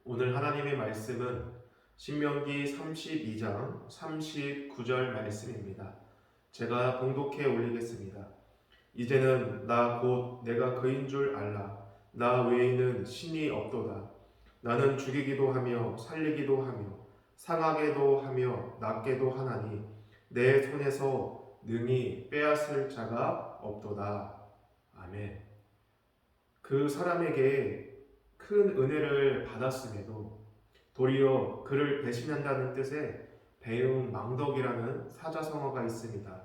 오늘 하나님의 말씀은 신명기 32장 39절 말씀입니다. 제가 봉독해 올리겠습니다. 이제는 나 곧 내가 그인 줄 알라. 나 외에는 신이 없도다. 나는 죽이기도 하며 살리기도 하며 상하게도 하며 낫게도 하나니 내 손에서 능히 빼앗을 자가 없도다. 아멘. 그 사람에게 큰 은혜를 받았음에도 도리어 그를 배신한다는 뜻의 배은망덕이라는 사자성어가 있습니다.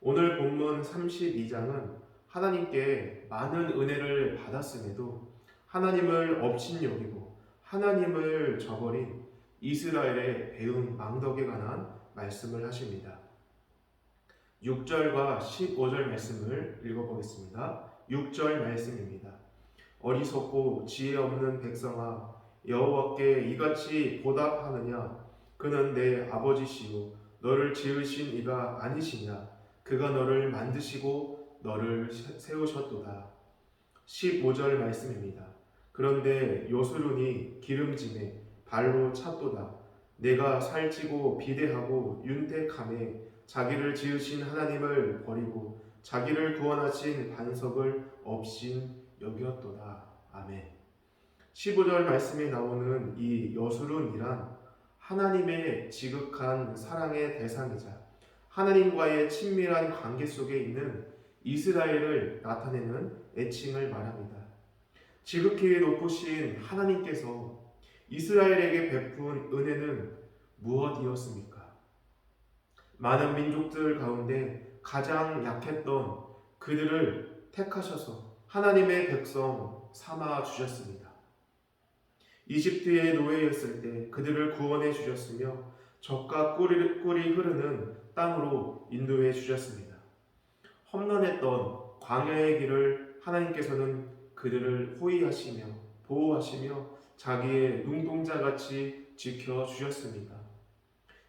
오늘 본문 32장은 하나님께 많은 은혜를 받았음에도 하나님을 업신여기고 하나님을 저버린 이스라엘의 배은망덕에 관한 말씀을 하십니다. 6절과 15절 말씀을 읽어보겠습니다. 6절 말씀입니다. 어리석고 지혜 없는 백성아, 여호와께 이같이 보답하느냐? 그는 내 아버지시요 너를 지으신 이가 아니시냐? 그가 너를 만드시고 너를 세우셨도다. 15절 말씀입니다. 그런데 요술은이 기름짐에 발로 찼도다. 내가 살찌고 비대하고 윤택함에 자기를 지으신 하나님을 버리고 자기를 구원하신 반석을 업신 여겼도다. 아멘. 15절 말씀에 나오는 이 여술은이란 하나님의 지극한 사랑의 대상이자 하나님과의 친밀한 관계 속에 있는 이스라엘을 나타내는 애칭을 말합니다. 지극히 높으신 하나님께서 이스라엘에게 베푼 은혜는 무엇이었습니까? 많은 민족들 가운데 가장 약했던 그들을 택하셔서 하나님의 백성 삼아 주셨습니다. 이집트의 노예였을 때 그들을 구원해 주셨으며 젖과 꿀이 흐르는 땅으로 인도해 주셨습니다. 험난했던 광야의 길을 하나님께서는 그들을 호위하시며 보호하시며 자기의 눈동자같이 지켜주셨습니다.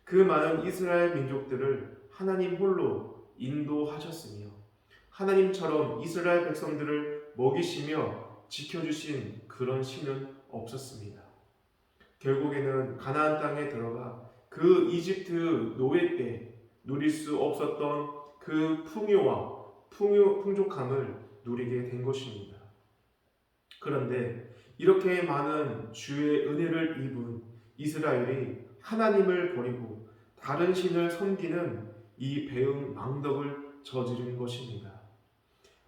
그 많은 이스라엘 민족들을 하나님 홀로 인도하셨으며 하나님처럼 이스라엘 백성들을 먹이시며 지켜주신 그런 신은 없었습니다. 결국에는 가나안 땅에 들어가 그 이집트 노예 때 누릴 수 없었던 그 풍족함을 누리게 된 것입니다. 그런데 이렇게 많은 주의 은혜를 입은 이스라엘이 하나님을 버리고 다른 신을 섬기는 이 배은망덕을 저지른 것입니다.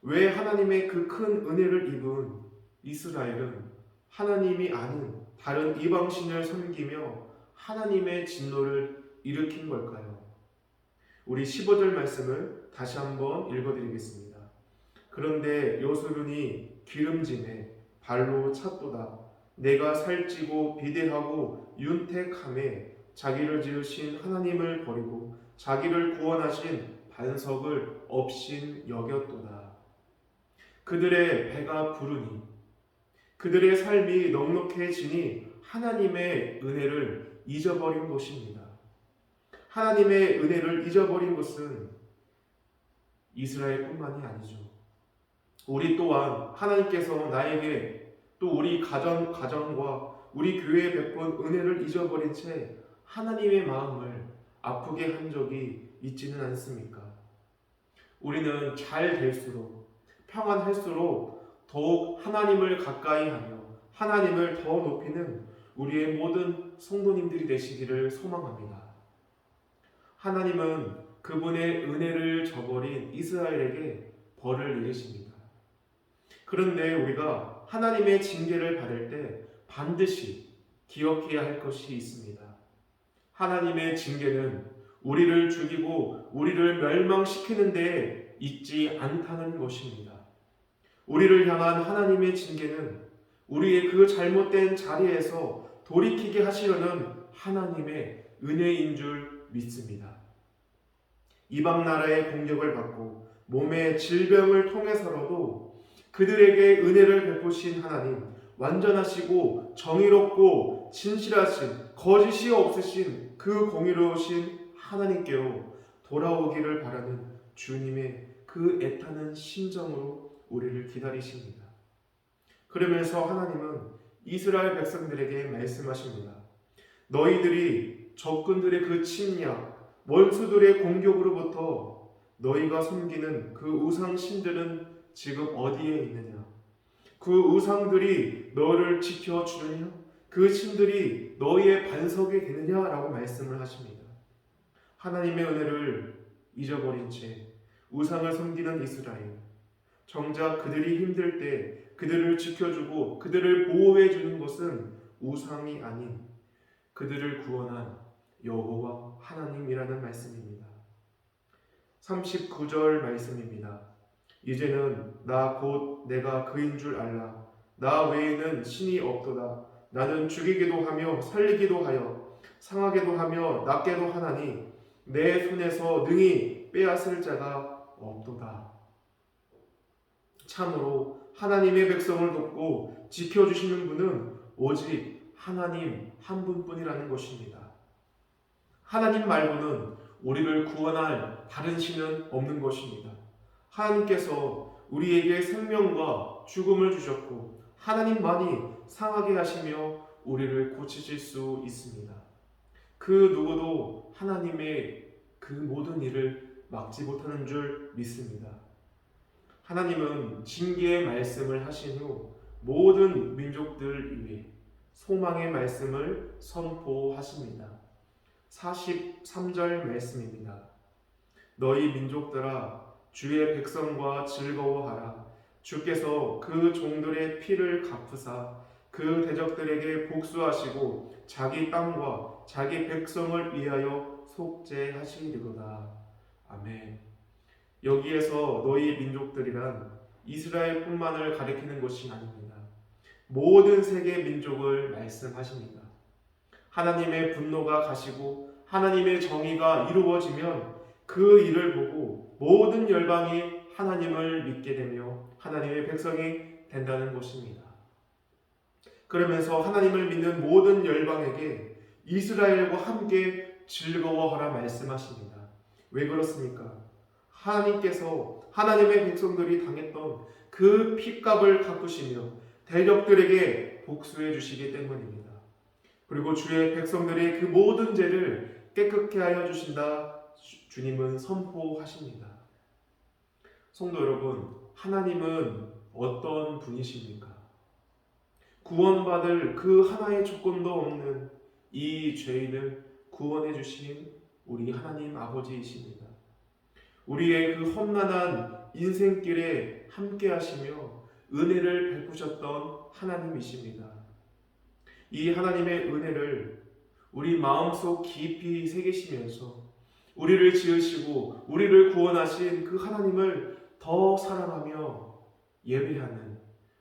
왜 하나님의 그 큰 은혜를 입은 이스라엘은 하나님이 아닌 다른 이방신을 섬기며 하나님의 진노를 일으킨 걸까요? 우리 15절 말씀을 다시 한번 읽어드리겠습니다. 그런데 요술은이 기름짐에 발로 찼도다. 내가 살찌고 비대하고 윤택함에 자기를 지으신 하나님을 버리고 자기를 구원하신 반석을 업신 여겼도다. 그들의 배가 부르니 그들의 삶이 넉넉해지니 하나님의 은혜를 잊어버린 것입니다. 하나님의 은혜를 잊어버린 것은 이스라엘뿐만이 아니죠. 우리 또한 하나님께서 나에게 또 우리 가정과 우리 교회에 베푼 은혜를 잊어버린 채 하나님의 마음을 아프게 한 적이 있지는 않습니까? 우리는 잘 될수록 평안할수록 더욱 하나님을 가까이 하며 하나님을 더 높이는 우리의 모든 성도님들이 되시기를 소망합니다. 하나님은 그분의 은혜를 저버린 이스라엘에게 벌을 내리십니다. 그런데 우리가 하나님의 징계를 받을 때 반드시 기억해야 할 것이 있습니다. 하나님의 징계는 우리를 죽이고 우리를 멸망시키는 데 있지 않다는 것입니다. 우리를 향한 하나님의 징계는 우리의 그 잘못된 자리에서 돌이키게 하시려는 하나님의 은혜인 줄 믿습니다. 이방 나라의 공격을 받고 몸의 질병을 통해서라도 그들에게 은혜를 베푸신 하나님, 완전하시고 정의롭고 진실하신 거짓이 없으신 그 공의로우신 하나님께로 돌아오기를 바라는 주님의 그 애타는 심정으로 우리를 기다리십니다. 그러면서 하나님은 이스라엘 백성들에게 말씀하십니다. 너희들이 적군들의 그 침략, 원수들의 공격으로부터 너희가 섬기는 그 우상 신들은 지금 어디에 있느냐? 그 우상들이 너를 지켜주느냐? 그 신들이 너희의 반석이 되느냐라고 말씀을 하십니다. 하나님의 은혜를 잊어버린 채 우상을 섬기는 이스라엘, 정작 그들이 힘들 때 그들을 지켜주고 그들을 보호해 주는 것은 우상이 아닌 그들을 구원한 여호와 하나님이라는 말씀입니다. 39절 말씀입니다. 이제는 나 곧 내가 그인 줄 알라. 나 외에는 신이 없도다. 나는 죽이기도 하며 살리기도 하여 상하게도 하며 낫게도 하나니 내 손에서 능히 빼앗을 자가 없도다. 참으로 하나님의 백성을 돕고 지켜주시는 분은 오직 하나님 한 분뿐이라는 것입니다. 하나님 말고는 우리를 구원할 다른 신은 없는 것입니다. 하나님께서 우리에게 생명과 죽음을 주셨고 하나님만이 상하게 하시며 우리를 고치실 수 있습니다. 그 누구도 하나님의 그 모든 일을 막지 못하는 줄 믿습니다. 하나님은 징계의 말씀을 하신 후 모든 민족들 위해 소망의 말씀을 선포하십니다. 43절 말씀입니다. 너희 민족들아 주의 백성과 즐거워하라. 주께서 그 종들의 피를 갚으사 그 대적들에게 복수하시고 자기 땅과 자기 백성을 위하여 속죄하시리로다. 아멘. 여기에서 너희 민족들이란 이스라엘뿐만을 가리키는 것이 아닙니다. 모든 세계 민족을 말씀하십니다. 하나님의 분노가 가시고 하나님의 정의가 이루어지면 그 일을 보고 모든 열방이 하나님을 믿게 되며 하나님의 백성이 된다는 것입니다. 그러면서 하나님을 믿는 모든 열방에게 이스라엘과 함께 즐거워하라 말씀하십니다. 왜 그렇습니까? 하나님께서 하나님의 백성들이 당했던 그 핏값을 갚으시며 대적들에게 복수해 주시기 때문입니다. 그리고 주의 백성들의 그 모든 죄를 깨끗게 하여 주신다 주님은 선포하십니다. 성도 여러분, 하나님은 어떤 분이십니까? 구원받을 그 하나의 조건도 없는 이 죄인을 구원해 주신 우리 하나님 아버지이십니다. 우리의 그 험난한 인생길에 함께 하시며 은혜를 베푸셨던 하나님이십니다. 이 하나님의 은혜를 우리 마음속 깊이 새기시면서 우리를 지으시고 우리를 구원하신 그 하나님을 더 사랑하며 예배하는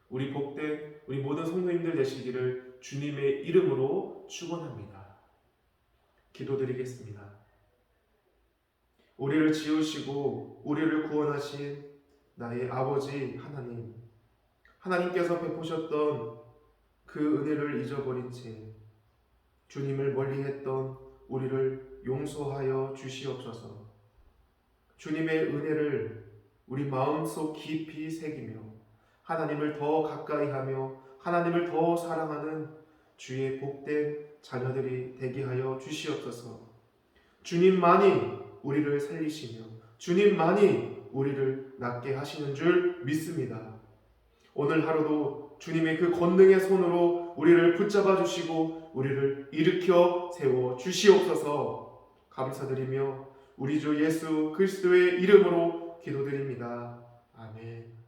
우리 복된 우리 모든 성도님들 되시기를 주님의 이름으로 축원합니다. 기도드리겠습니다. 우리를 지으시고 우리를 구원하신 나의 아버지 하나님, 하나님께서 베푸셨던 그 은혜를 잊어버린 채 주님을 멀리했던 우리를 용서하여 주시옵소서. 주님의 은혜를 우리 마음속 깊이 새기며 하나님을 더 가까이하며 하나님을 더 사랑하는 주의 복된 자녀들이 되게 하여 주시옵소서. 주님만이 우리를 살리시며 주님만이 우리를 낫게 하시는 줄 믿습니다. 오늘 하루도 주님의 그 권능의 손으로 우리를 붙잡아 주시고 우리를 일으켜 세워 주시옵소서. 감사드리며 우리 주 예수 그리스도의 이름으로 기도드립니다. 아멘.